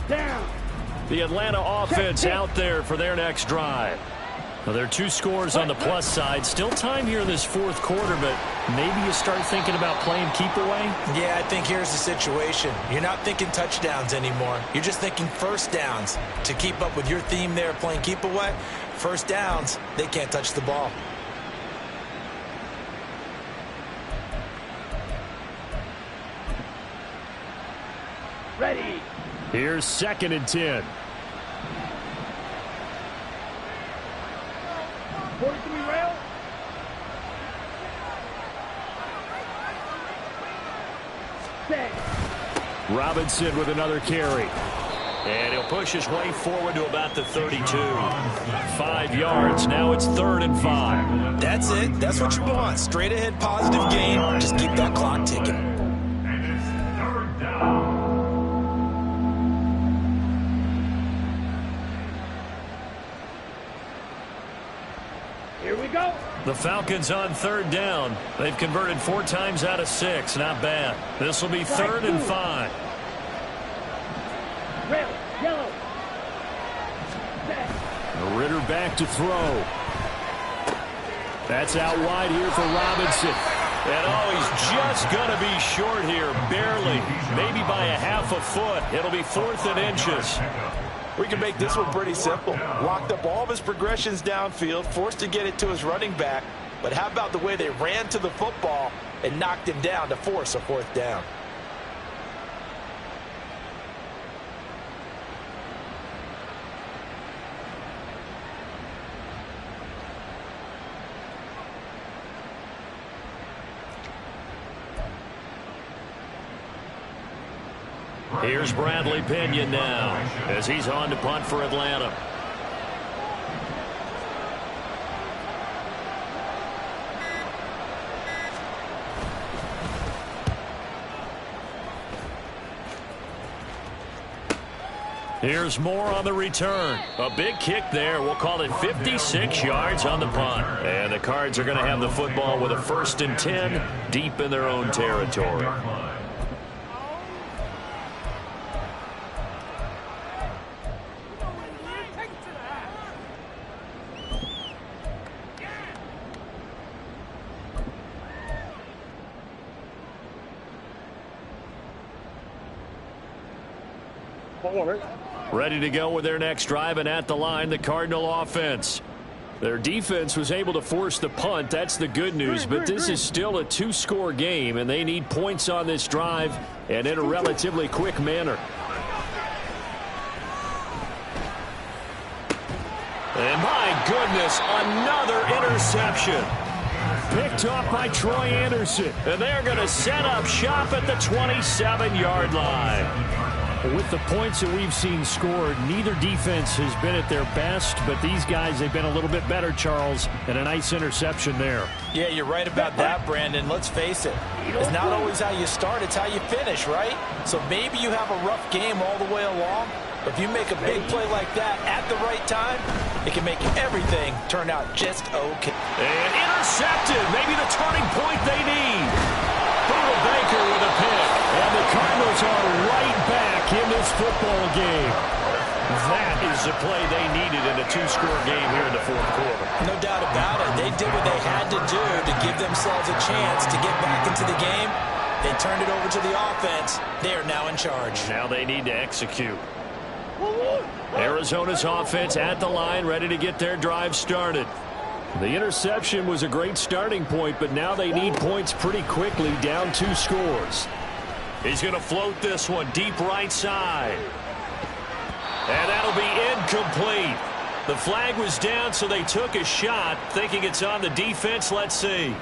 Down. The Atlanta offense out there for their next drive. Well, there are 2 scores on the plus side. Still time here in this 4th quarter, but maybe you start thinking about playing keep away? Yeah, I think here's the situation. You're not thinking touchdowns anymore. You're just thinking 1st downs. To keep up with your theme there, playing keep away, 1st downs, they can't touch the ball. Ready. Here's 2nd and 10. 43 rail. Set. Robinson with another carry. And he'll push his way forward to about the 32. 5 yards. Now it's 3rd and 5. That's it. That's what you want. Straight ahead, positive gain. Just keep that clock ticking. And it's 3rd down. Here we go. The Falcons on 3rd down. They've converted 4 times out of 6. Not bad. This will be 3rd and 5. Red, yellow. Set. Ritter back to throw. That's out wide here for Robinson. And he's just going to be short here, barely, maybe by a half a foot. It'll be 4th and inches. We can make this one pretty simple. Locked up all of his progressions downfield, forced to get it to his running back. But how about the way they ran to the football and knocked him down to force a 4th down? Here's Bradley Pinion now as he's on to punt for Atlanta. Here's more on the return. A big kick there. We'll call it 56 yards on the punt. And the Cards are going to have the football with a 1st and 10 deep in their own territory. Ready to go with their next drive, and at the line, the Cardinal offense. Their defense was able to force the punt. That's the good news, but this is still a 2-score game, and they need points on this drive and in a relatively quick manner. And my goodness, another interception. Picked off by Troy Anderson, and they're going to set up shop at the 27-yard line. With the points that we've seen scored, neither defense has been at their best, but these guys, they've been a little bit better, Charles, and a nice interception there. Yeah, you're right about that, Brandon. Let's face it. It's not always how you start, it's how you finish, right? So maybe you have a rough game all the way along, but if you make a big play like that at the right time, it can make everything turn out just okay. And intercepted, maybe the turning point they need. Buda Baker with a pick, and the Cardinals are right back in this football game. That is the play they needed in a 2-score game here in the 4th quarter. No doubt about it. They did what they had to do to give themselves a chance to get back into the game. They turned it over to the offense. They are now in charge. Now they need to execute. Arizona's offense at the line, ready to get their drive started. The interception was a great starting point, but now they need points pretty quickly, down 2 scores. He's going to float this one deep right side. And that'll be incomplete. The flag was down, so they took a shot, thinking it's on the defense. Let's see.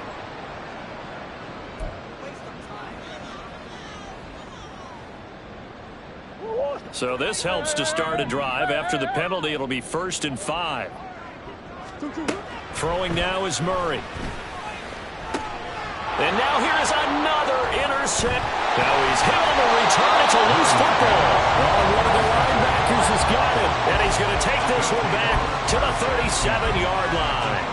So this helps to start a drive. After the penalty, it'll be 1st and 5. Throwing now is Murray. And now here's another intercept. Now he's hit on the return. It's a loose football. Well, one of the linebackers has got it. And he's going to take this one back to the 37-yard line.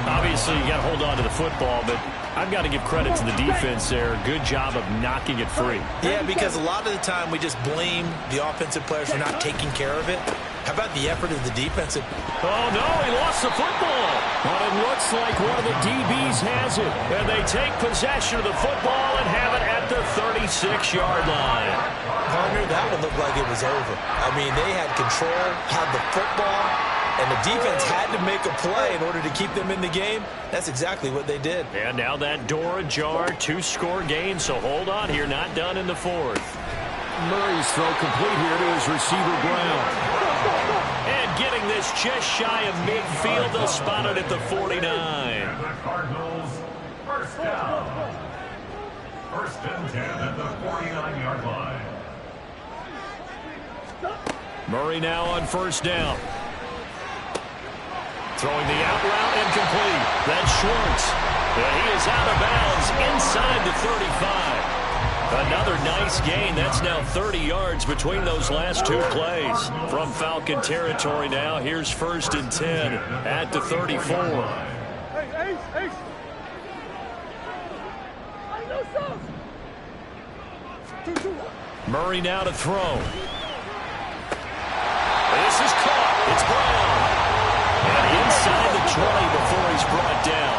Obviously, you got to hold on to the football, but I've got to give credit to the defense there. Good job of knocking it free. Yeah, because a lot of the time we just blame the offensive players for not taking care of it. How about the effort of the defensive? Oh, no, he lost the football. But it looks like one of the DBs has it. And they take possession of the football and have it at the 36-yard line. Partner, that would look like it was over. I mean, they had control, had the football, and the defense had to make a play in order to keep them in the game. That's exactly what they did. And now that door ajar, 2-score game, so hold on here, not done in the 4th. Murray's throw complete here to his receiver Brown. And getting this just shy of midfield, they'll spot it at the 49. And the Cardinals, 1st down. 1st and 10 at the 49-yard line. Murray now on 1st down. Throwing the out route incomplete. That's Schwartz. And he is out of bounds inside the 35. Another nice gain. That's now 30 yards between those last 2 plays. From Falcon territory now, here's 1st and 10 at the 34. Murray now to throw. This is caught. It's Brown. And inside the 20 before he's brought down.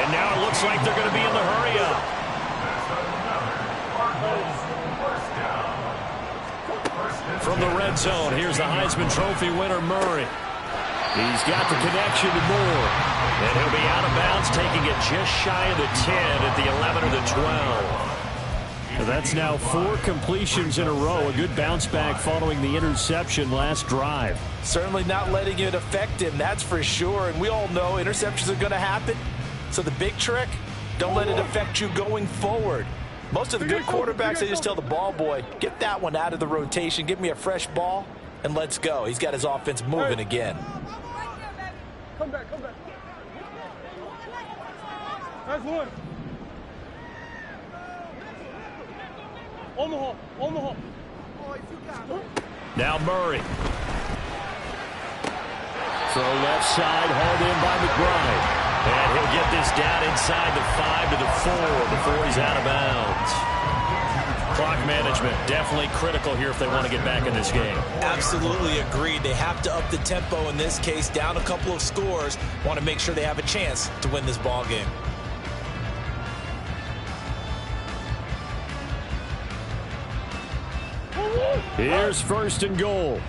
And now it looks like they're going to be in the hurry-up. From the red zone, here's the Heisman Trophy winner, Murray. He's got the connection to Moore. And he'll be out of bounds, taking it just shy of the 10 at the 11 or the 12. That's now 4 completions in a row. A good bounce back following the interception last drive. Certainly not letting it affect him, that's for sure. And we all know interceptions are going to happen. So the big trick, don't let it affect you going forward. Most of the good quarterbacks, they just tell the ball boy, get that one out of the rotation, give me a fresh ball, and let's go. He's got his offense moving again. Come back, come back. That's one. On the hole, on the hole. Now Murray. Throw left side, hauled in by McBride. And he'll get this down inside the 5 to the 4 before he's out of bounds. Clock management, definitely critical here if they want to get back in this game. Absolutely agreed. They have to up the tempo in this case, down a couple of scores. Want to make sure they have a chance to win this ball game. Here's first and goal.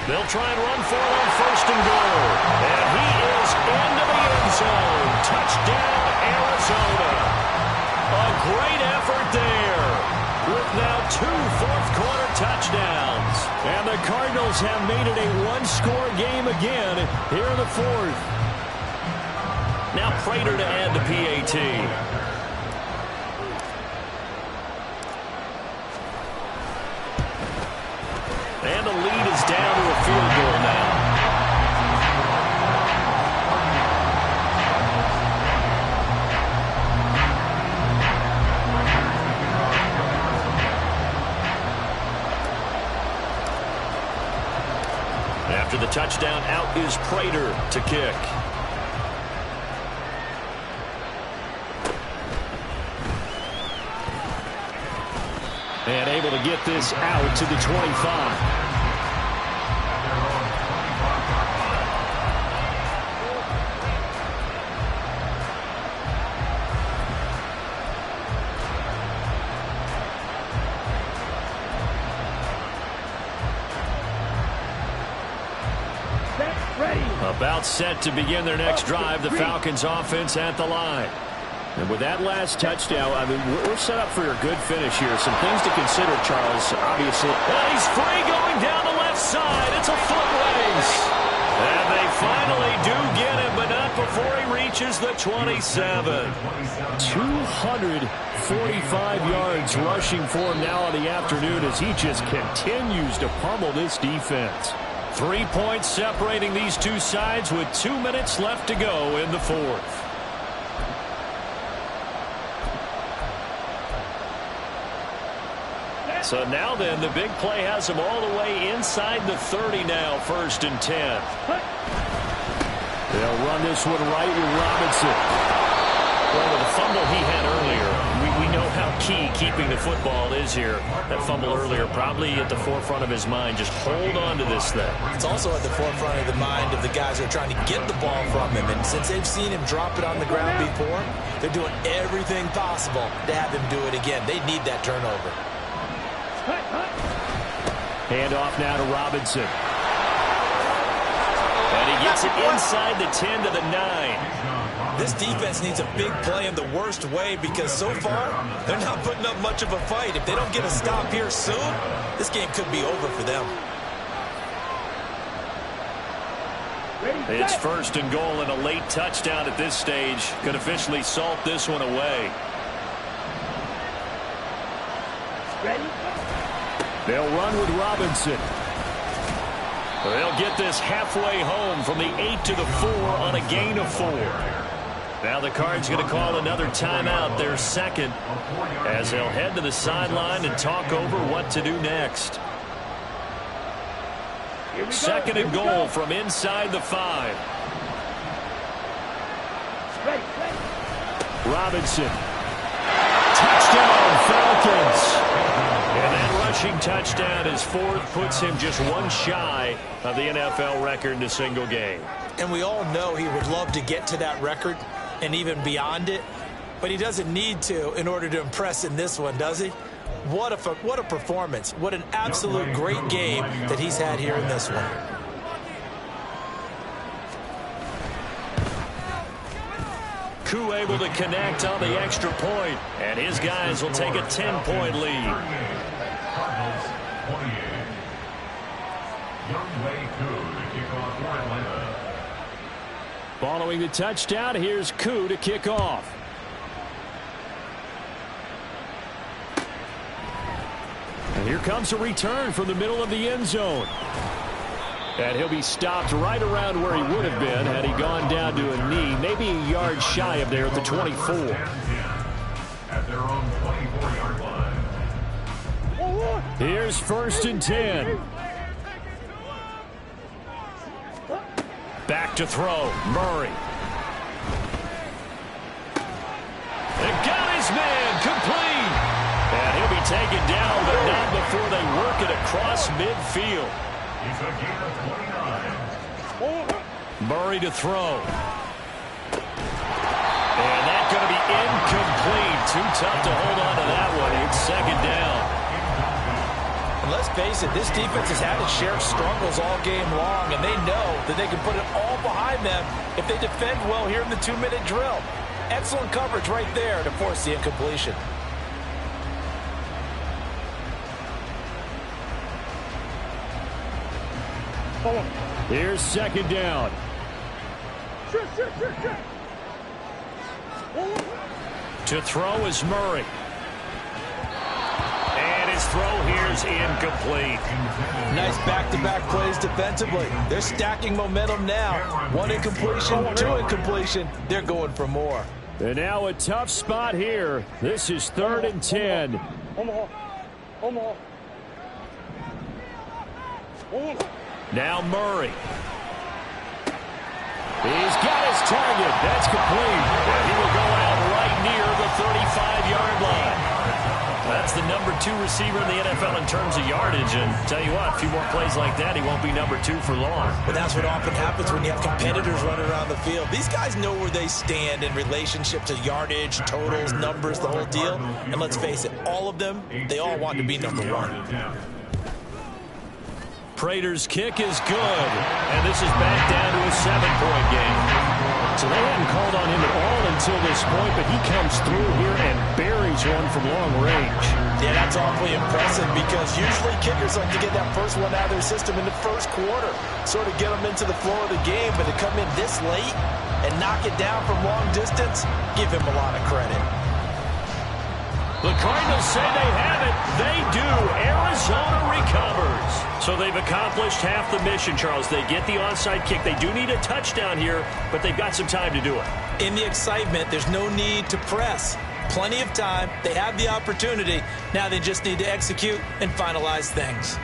They'll try and run for it on first and goal. And he is into the end zone. Touchdown, Arizona. A great effort there with now 2 fourth-quarter touchdowns. And the Cardinals have made it a one-score game again here in the fourth. Now Prater to add the PAT. And the lead is down to a field goal now. After the touchdown, out is Prater to kick. And able to get this out to the 25. About set to begin their next drive, the Falcons offense at the line. And with that last touchdown, I mean, we're set up for a good finish here. Some things to consider, Charles, obviously. And he's free going down the left side. It's a foot race. And they finally do get him, but not before he reaches the 27. 245 yards rushing for him now in the afternoon as he just continues to pummel this defense. 3 points separating these two sides with 2 minutes left to go in the fourth. So now then, the big play has him all the way inside the 30 now, 1st and 10. They'll run this one right with Robinson. Well, with the fumble he had earlier, we know how key keeping the football is here. That fumble earlier probably at the forefront of his mind. Just hold on to this thing. It's also at the forefront of the mind of the guys who are trying to get the ball from him. And since they've seen him drop it on the ground before, they're doing everything possible to have him do it again. They need that turnover. Hand off now to Robinson. And he gets it inside the 10 to the 9. This defense needs a big play in the worst way because so far, they're not putting up much of a fight. If they don't get a stop here soon, this game could be over for them. It's 1st and goal, and a late touchdown at this stage could officially salt this one away. They'll run with Robinson. They'll get this halfway home from the 8 to the 4 on a gain of 4. Now the Cards going to call another timeout, their second, as they'll head to the sideline and talk over what to do next. 2nd and goal from inside the 5. Robinson. Touchdown, Falcons. And that rushing touchdown, his 4th, puts him just one shy of the NFL record in a single game. And we all know he would love to get to that record and even beyond it, but he doesn't need to in order to impress in this one, does he? What a performance. What an absolute great game that he's had here in this one. Koo able to connect on the extra point, and his guys will take a 10-point lead. Following the touchdown, here's Koo to kick off. And here comes a return from the middle of the end zone. And he'll be stopped right around where he would have been had he gone down to a knee, maybe a yard shy of there at the 24. Here's 1st and 10. Back to throw. Murray. It got his man. Complete. And he'll be taken down, but not before they work it across midfield. He's a gain of 29. Murray to throw. And that's going to be incomplete. Too tough to hold on to that one. It's 2nd down. And let's face it, this defense has had its share of struggles all game long, and they know that they can put it all behind them if they defend well here in the 2-minute drill. Excellent coverage right there to force the incompletion. Here's 2nd down. To throw is Murray. And his throw here is incomplete. Nice back-to-back plays defensively. They're stacking momentum now. 1 incompletion, 2 incompletion. They're going for more. And now a tough spot here. This is 3rd and 10. Now Murray. He's got his target. That's complete. And he will go out right near the 35-yard line. That's the number 2 receiver in the NFL in terms of yardage. And tell you what, a few more plays like that, he won't be number 2 for long. But that's what often happens when you have competitors running around the field. These guys know where they stand in relationship to yardage, totals, numbers, the whole deal. And let's face it, all of them, they all want to be number 1. Prater's kick is good. And this is back down to a 7-point game. So they hadn't called on him at all until this point, but he comes through here and buries one from long range. Yeah, that's awfully impressive because usually kickers like to get that first one out of their system in the first quarter, sort of get them into the flow of the game, but to come in this late and knock it down from long distance, give him a lot of credit. The Cardinals say they have it. They do. Arizona recovers. So they've accomplished half the mission, Charles. They get the onside kick. They do need a touchdown here, but they've got some time to do it. In the excitement, there's no need to press. Plenty of time. They have the opportunity. Now they just need to execute and finalize things.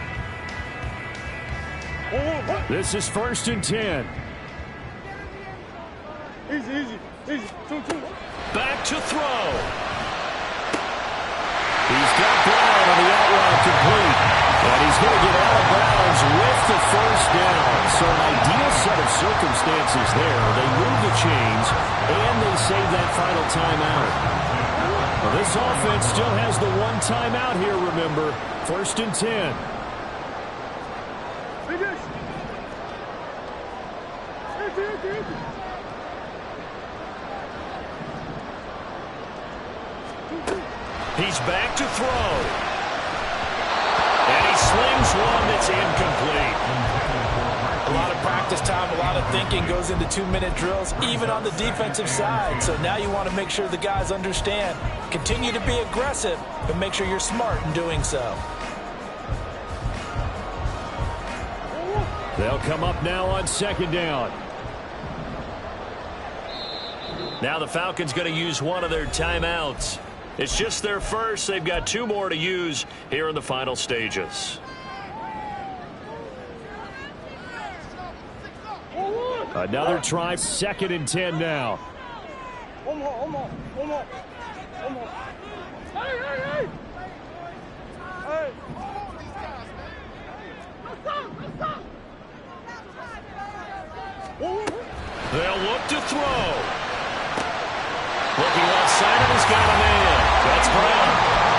This is 1st and 10. Easy. 2. Back to throw. He's got Brown on the out route complete. And he's going to get out of bounds with the 1st down. So an ideal set of circumstances there. They move the chains, and they save that final timeout. Well, this offense still has the 1 timeout here, remember. 1st and 10. He's back to throw. And he slings one that's incomplete. A lot of practice time, a lot of thinking goes into 2-minute drills, even on the defensive side. So now you want to make sure the guys understand. Continue to be aggressive, but make sure you're smart in doing so. They'll come up now on 2nd down. Now the Falcons going to use one of their timeouts. It's just their first. They've got 2 more to use here in the final stages. Another try, 2nd and 10 now. One more. Hey! They'll look to throw. Looking left side, and he's got a man. That's Brown.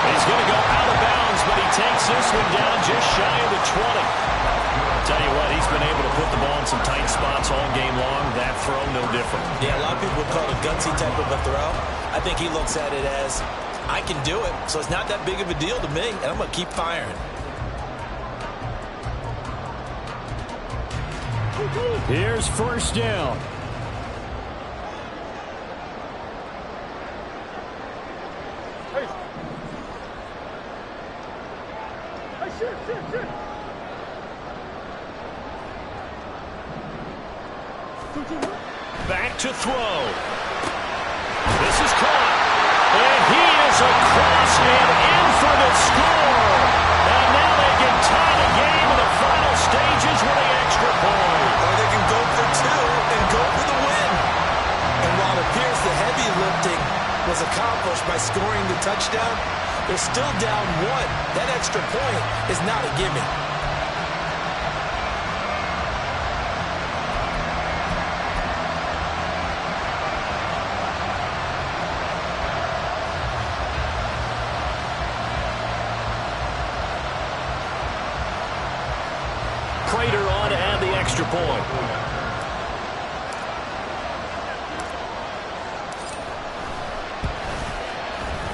He's going to go out of bounds, but he takes this one down just shy of the 20. I'll tell you what, he's been able to put the ball in some tight spots all game long. That throw, no different. Yeah, a lot of people would call it a gutsy type of a throw. I think he looks at it as, I can do it, so it's not that big of a deal to me, and I'm going to keep firing. Here's 1st down. Back to throw. This is caught. And he is across and in for the score. And now They're still down 1. That extra point is not a gimme. Prater on to add the extra point.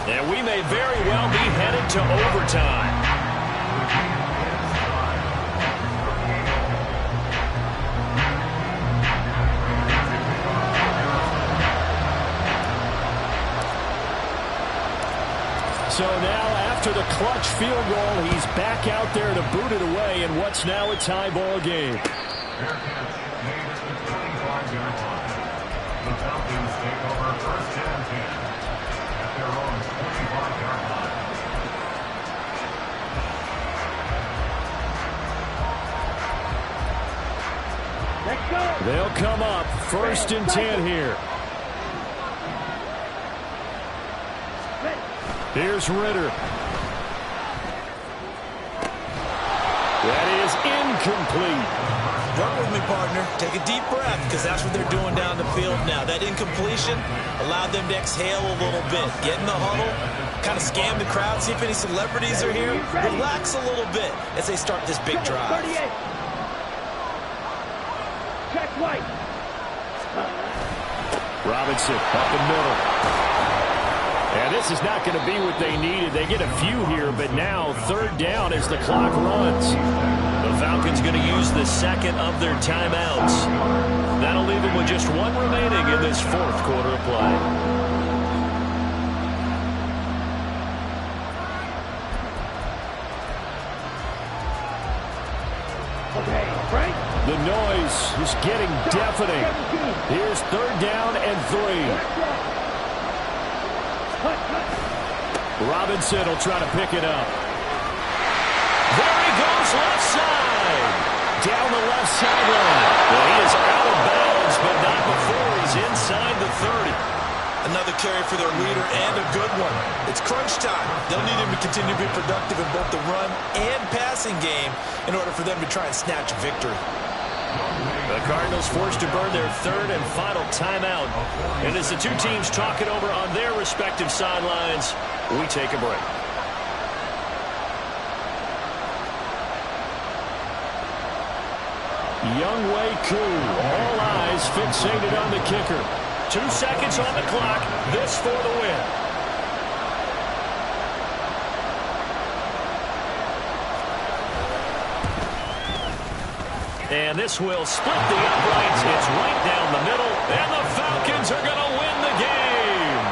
And we may very well be headed to overtime. So now, after the clutch field goal, he's back out there to boot it away in what's now a tie ball game. Fair catch made at the 25-yard line. The Falcons take over first and 10 at their own 25-yard line. Let's go. They'll come up first and 10 here. Here's Ritter. That is incomplete. Work with me, partner. Take a deep breath, because that's what they're doing down the field now. That incompletion allowed them to exhale a little bit. Get in the huddle, kind of scan the crowd, see if any celebrities are here. Relax a little bit as they start this big drive. 38. Check right. Robinson up the middle. And this is not going to be what they needed. They get a few here, but now third down as the clock runs. The Falcons going to use the second of their timeouts. That'll leave them with just one remaining in this fourth quarter of play. Okay, Frank. The noise is getting deafening. Here's third down and 3. Robinson will try to pick it up. There he goes, left side. Down the left sideline. Well, he is out of bounds, but not before he's inside the 30. Another carry for their leader, and a good one. It's crunch time. They'll need him to continue to be productive in both the run and passing game in order for them to try and snatch a victory. The Cardinals forced to burn their third and final timeout. And as the two teams talk it over on their respective sidelines, we take a break. Younghoe Koo, all eyes fixated on the kicker. 2 seconds on the clock, this for the win. And this will split the uprights. It's right down the middle, and the Falcons are going to win the game.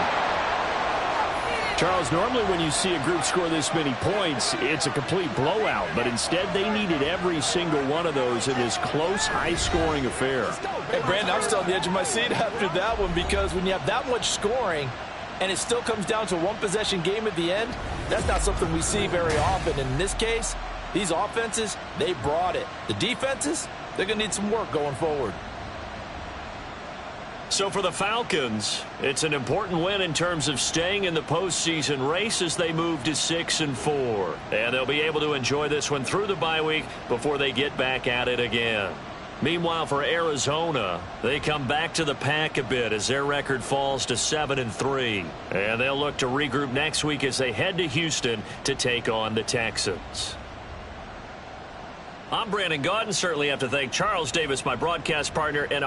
Charles, normally when you see a group score this many points, it's a complete blowout. But instead, they needed every single one of those in this close, high-scoring affair. Hey, Brandon, I'm still on the edge of my seat after that one, because when you have that much scoring and it still comes down to a one-possession game at the end, that's not something we see very often. And in this case, these offenses, they brought it. The defenses, they're going to need some work going forward. So for the Falcons, it's an important win in terms of staying in the postseason race as they move to 6-4. And they'll be able to enjoy this one through the bye week before they get back at it again. Meanwhile, for Arizona, they come back to the pack a bit as their record falls to 7-3. And they'll look to regroup next week as they head to Houston to take on the Texans. I'm Brandon Gaudin. Certainly have to thank Charles Davis, my broadcast partner, and